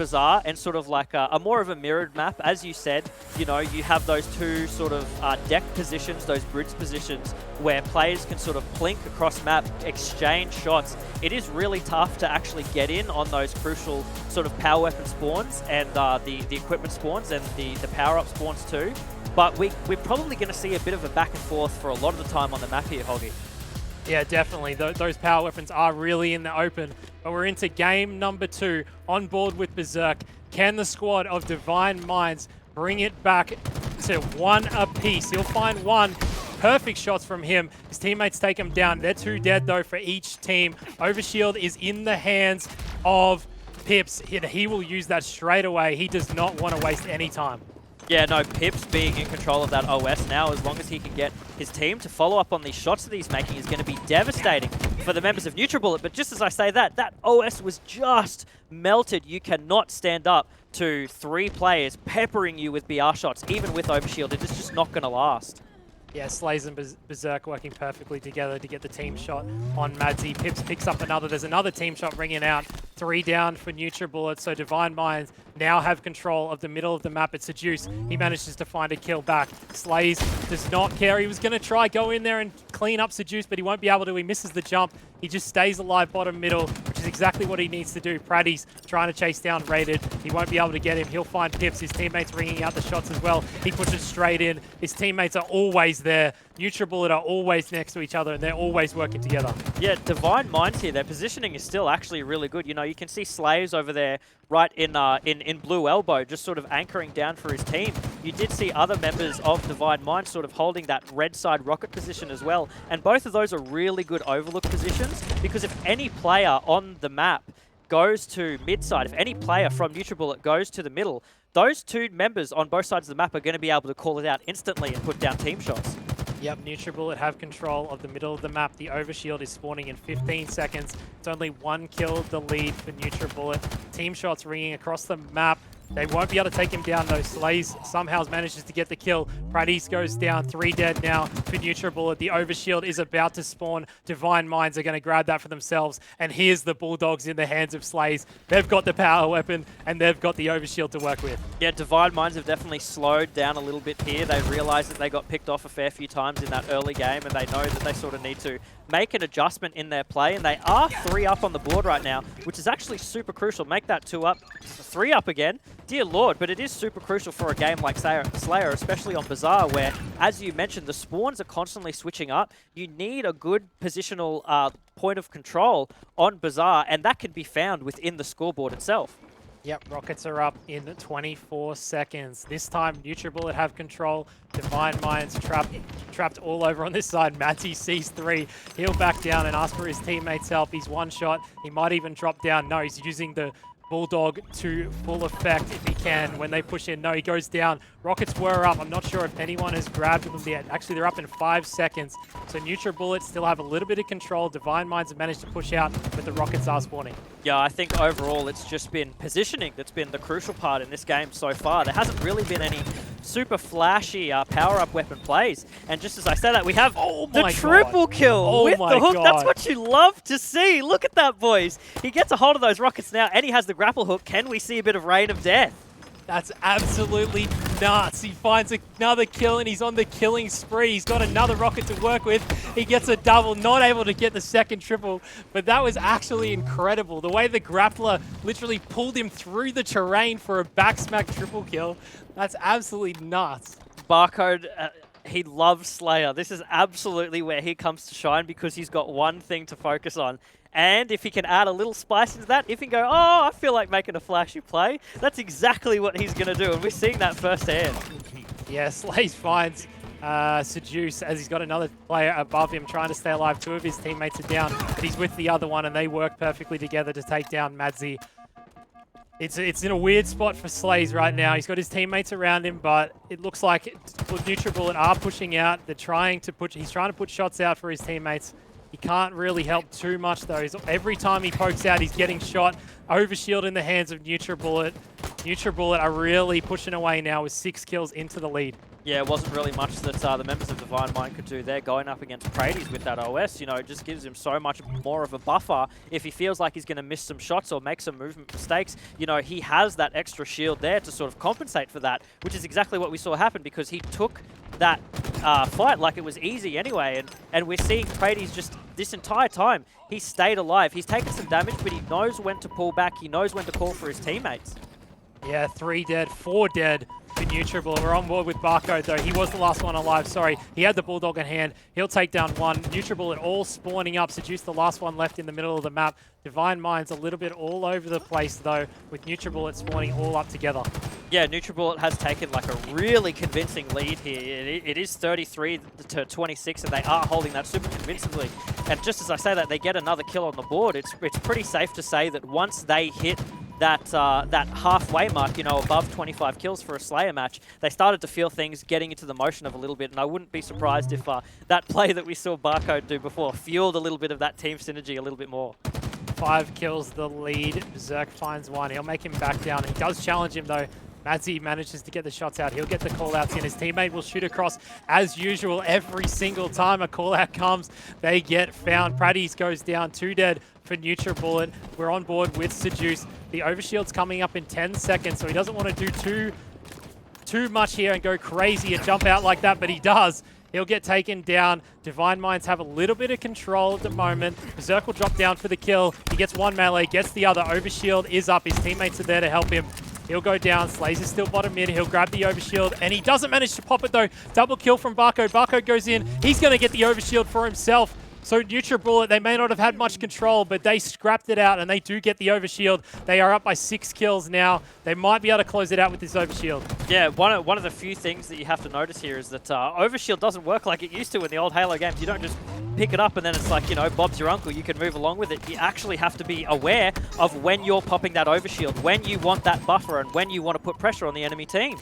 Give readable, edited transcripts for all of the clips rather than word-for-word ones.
Bazaar and sort of like a more of a mirrored map. As you said, you know, you have those two sort of deck positions, those bridge positions, where players can sort of plink across map, exchange shots. It is really tough to actually get in on those crucial sort of power weapon spawns and the equipment spawns and the power-up spawns too. But we're probably going to see a bit of a back and forth for a lot of the time on the map here, Hoggy. Yeah, definitely. Those power weapons are really in the open. But we're into game number 2 on board with Berserk. Can the squad of Divine Minds bring it back to 1 apiece? He'll find 1. Perfect shots from him. His teammates take him down. They're 2 dead, though, for each team. Overshield is in the hands of Pips. He will use that straight away. He does not want to waste any time. Yeah, no, Pips being in control of that OS now, as long as he can get his team to follow up on these shots that he's making, is going to be devastating for the members of NUTRIBULLET. But just as I say that OS was just melted. You cannot stand up to 3 players peppering you with BR shots, even with Overshield. It is just not going to last. Yeah, Slays and Berserk working perfectly together to get the team shot on Madzy. Pips picks up another. There's another team shot ringing out. 3 down for NUTRIBULLET. So Divine Minds now have control of the middle of the map. It's Seduce. He manages to find a kill back. Slays does not care. He was going to try go in there and clean up Seduce, but he won't be able to. He misses the jump. He just stays alive bottom middle, which is exactly what he needs to do. Praddy's trying to chase down Rated. He won't be able to get him. He'll find Pips. His teammates ringing out the shots as well. He pushes straight in. His teammates are always there. NUTRIBULLET are always next to each other, and they're always working together. Yeah, Divine Minds here, their positioning is still actually really good. You know, you can see Slaves over there right in Blue Elbow, just sort of anchoring down for his team. You did see other members of Divine Minds sort of holding that red side rocket position as well. And both of those are really good overlook positions, because if any player on the map goes to mid side, if any player from NUTRIBULLET goes to the middle, those 2 members on both sides of the map are going to be able to call it out instantly and put down team shots. Yep, NUTRIBULLET have control of the middle of the map. The Overshield is spawning in 15 seconds. It's only 1 kill the lead for NUTRIBULLET. Team shots ringing across the map. They won't be able to take him down though. Slays somehow manages to get the kill. Pradis goes down, 3 dead now for NUTRIBULLET. The Overshield is about to spawn. Divine Minds are going to grab that for themselves. And here's the Bulldogs in the hands of Slays. They've got the power weapon and they've got the Overshield to work with. Yeah, Divine Minds have definitely slowed down a little bit here. They realise that they got picked off a fair few times in that early game, and they know that they sort of need to make an adjustment in their play. And they are 3 up on the board right now, which is actually super crucial. Make that 2 up, 3 up again. Dear Lord, but it is super crucial for a game like Slayer, especially on Bazaar, where, as you mentioned, the spawns are constantly switching up. You need a good positional point of control on Bazaar, and that can be found within the scoreboard itself. Yep, rockets are up in 24 seconds. This time, NUTRIBULLET have control. Divine Minds trapped all over on this side. Madzy sees 3. He'll back down and ask for his teammates' help. He's 1 shot. He might even drop down. No, he's using the Bulldog to full effect if he can when they push in. No, he goes down. Rockets were up. I'm not sure if anyone has grabbed them yet. Actually, they're up in 5 seconds. So NUTRIBULLET still have a little bit of control. Divine Minds have managed to push out, but the rockets are spawning. Yeah, I think overall it's just been positioning that's been the crucial part in this game so far. There hasn't really been any super flashy power-up weapon plays. And just as I said that, we have the triple kill with the hook. That's what you love to see. Look at that, boys. He gets a hold of those rockets now, and he has the grapple hook. Can we see a bit of Rain of Death? That's absolutely nuts. He finds another kill and he's on the killing spree. He's got another rocket to work with. He gets a double, not able to get the second triple, but that was actually incredible. The way the grappler literally pulled him through the terrain for a backsmack triple kill. That's absolutely nuts. Barcode, he loves Slayer. This is absolutely where he comes to shine, because he's got one thing to focus on. And if he can add a little spice into that, if he can go, oh, I feel like making a flashy play, that's exactly what he's going to do. And we're seeing that firsthand. Yeah, Slays finds Seduce as he's got another player above him trying to stay alive. 2 of his teammates are down, but he's with the other one, and they work perfectly together to take down Madzy. It's in a weird spot for Slays right now. He's got his teammates around him, but it looks like NUTRIBULLET are pushing out. He's trying to put shots out for his teammates. He can't really help too much, though. Every time he pokes out, he's getting shot. Overshield in the hands of NUTRIBULLET. NUTRIBULLET are really pushing away now with 6 kills into the lead. Yeah, it wasn't really much that the members of Divine Mind could do there going up against Prades with that OS. You know, it just gives him so much more of a buffer. If he feels like he's going to miss some shots or make some movement mistakes, you know, he has that extra shield there to sort of compensate for that, which is exactly what we saw happen because he took that fight like it was easy anyway. And we're seeing Prades just this entire time, he stayed alive. He's taken some damage, but he knows when to pull back. He knows when to call for his teammates. Yeah, 3 dead, 4 dead for NUTRIBULLET. We're on board with Barcode, though. He was the last one alive, sorry. He had the Bulldog in hand. He'll take down one. NUTRIBULLET all spawning up. Seduce the last one left in the middle of the map. Divine Mind's a little bit all over the place, though, with NUTRIBULLET spawning all up together. Yeah, NUTRIBULLET has taken like a really convincing lead here. It is 33 to 26, and they are holding that super convincingly. And just as I say that, they get another kill on the board. It's pretty safe to say that once they hit that halfway mark, you know, above 25 kills for a Slayer match, they started to feel things getting into the motion of a little bit, and I wouldn't be surprised if that play that we saw Barcode do before fueled a little bit of that team synergy a little bit more. 5 kills the lead. Berserk finds one. He'll make him back down. He does challenge him, though. Madzy manages to get the shots out. He'll get the call-outs in. His teammate will shoot across as usual. Every single time a call-out comes, they get found. Prades goes down, 2 dead for NUTRIBULLET. We're on board with Seduce. The overshield's coming up in 10 seconds, so he doesn't want to do too much here and go crazy and jump out like that, but he does. He'll get taken down. Divine Minds have a little bit of control at the moment. Berserk will drop down for the kill. He gets one melee, gets the other. Overshield is up. His teammates are there to help him. He'll go down. Slays is still bottom mid. He'll grab the overshield, and he doesn't manage to pop it, though. Double kill from Barcode. Barcode goes in. He's going to get the overshield for himself. So NUTRIBULLET, they may not have had much control, but they scrapped it out, and they do get the overshield. They are up by 6 kills now. They might be able to close it out with this overshield. Yeah, one of the few things that you have to notice here is that overshield doesn't work like it used to in the old Halo games. You don't just pick it up and then it's like, you know, Bob's your uncle, you can move along with it. You actually have to be aware of when you're popping that overshield, when you want that buffer, and when you want to put pressure on the enemy team.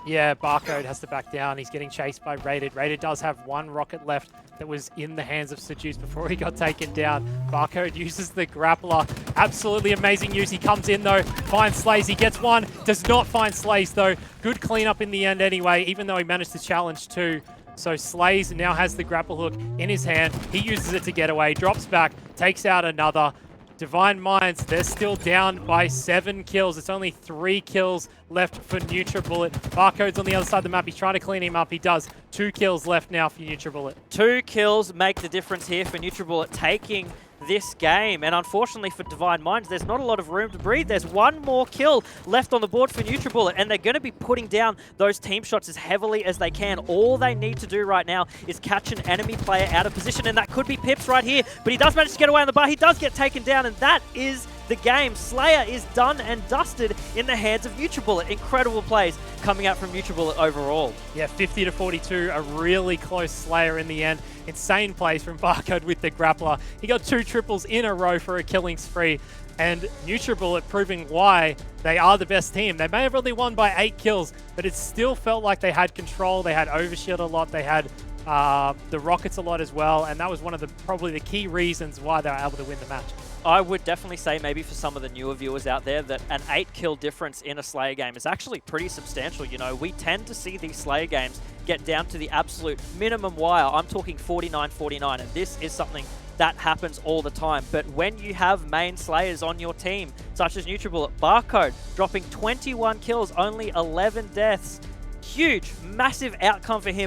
Yeah, Barcode has to back down. He's getting chased by Rated. Rated does have one rocket left that was in the hands of Seduce before he got taken down. Barcode uses the grappler. Absolutely amazing use. He comes in, though, finds Slays. He gets one, does not find Slays, though. Good cleanup in the end anyway, even though he managed to challenge 2. So Slays now has the grapple hook in his hand. He uses it to get away, drops back, takes out another. Divine Minds, they're still down by 7 kills. It's only 3 kills left for NUTRIBULLET. Barcode's on the other side of the map. He's trying to clean him up. He does. 2 kills left now for NUTRIBULLET. 2 kills make the difference here for NUTRIBULLET taking this game. And unfortunately for Divine Minds, there's not a lot of room to breathe. There's one more kill left on the board for NUTRIBULLET, and they're going to be putting down those team shots as heavily as they can. All they need to do right now is catch an enemy player out of position, and that could be Pips right here. But he does manage to get away on the bar. He does get taken down, and that is the game. Slayer is done and dusted in the hands of NUTRIBULLET. Incredible plays coming out from NUTRIBULLET overall. Yeah, 50 to 42, a really close Slayer in the end. Insane plays from Barcode with the grappler. He got 2 triples in a row for a killing spree. And NUTRIBULLET proving why they are the best team. They may have only won by 8 kills, but it still felt like they had control. They had overshield a lot. They had the rockets a lot as well. And that was one of probably the key reasons why they were able to win the match. I would definitely say maybe for some of the newer viewers out there that an 8-kill difference in a Slayer game is actually pretty substantial. You know, we tend to see these Slayer games get down to the absolute minimum wire. I'm talking 49-49, and this is something that happens all the time. But when you have main Slayers on your team, such as NUTRIBULLET, Barcode dropping 21 kills, only 11 deaths, huge, massive outcome for him.